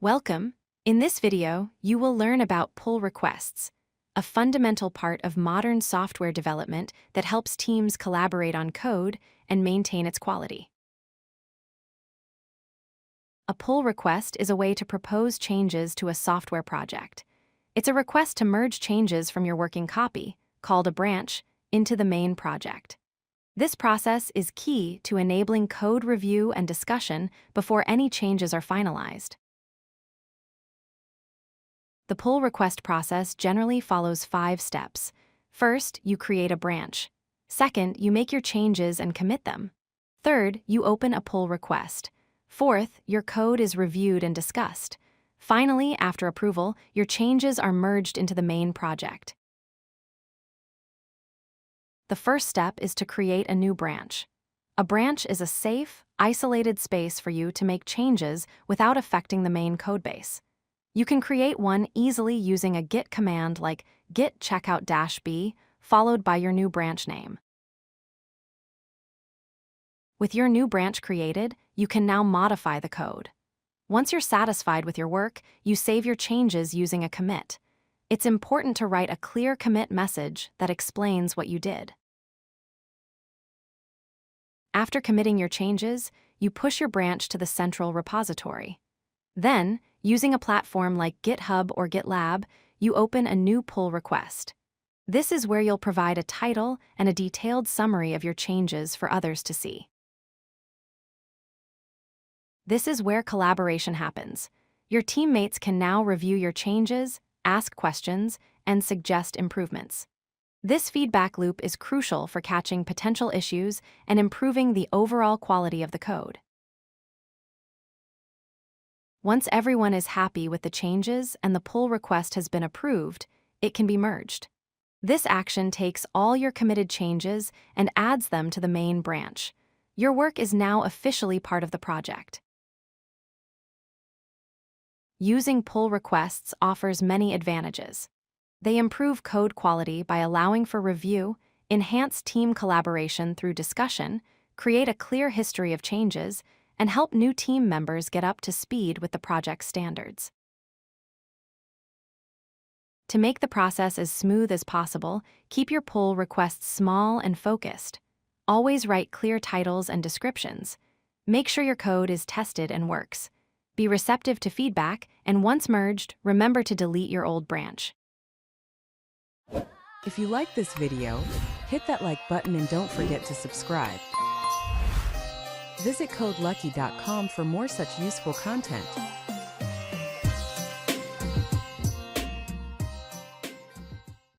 Welcome. In this video, you will learn about pull requests, a fundamental part of modern software development that helps teams collaborate on code and maintain its quality. A pull request is a way to propose changes to a software project. It's a request to merge changes from your working copy, called a branch, into the main project. This process is key to enabling code review and discussion before any changes are finalized. The pull request process generally follows 5 steps. First, you create a branch. Second, you make your changes and commit them. Third, you open a pull request. Fourth, your code is reviewed and discussed. Finally, after approval, your changes are merged into the main project. The first step is to create a new branch. A branch is a safe, isolated space for you to make changes without affecting the main codebase. You can create one easily using a git command like git checkout-b, followed by your new branch name. With your new branch created, you can now modify the code. Once you're satisfied with your work, you save your changes using a commit. It's important to write a clear commit message that explains what you did. After committing your changes, you push your branch to the central repository. Then, using a platform like GitHub or GitLab, you open a new pull request. This is where you'll provide a title and a detailed summary of your changes for others to see. This is where collaboration happens. Your teammates can now review your changes, ask questions, and suggest improvements. This feedback loop is crucial for catching potential issues and improving the overall quality of the code. Once everyone is happy with the changes and the pull request has been approved, it can be merged. This action takes all your committed changes and adds them to the main branch. Your work is now officially part of the project. Using pull requests offers many advantages. They improve code quality by allowing for review, enhance team collaboration through discussion, create a clear history of changes, and help new team members get up to speed with the project standards. To make the process as smooth as possible, keep your pull requests small and focused. Always write clear titles and descriptions. Make sure your code is tested and works. Be receptive to feedback, and once merged, remember to delete your old branch. If you like this video, hit that like button and don't forget to subscribe. Visit CodeLucky.com for more such useful content.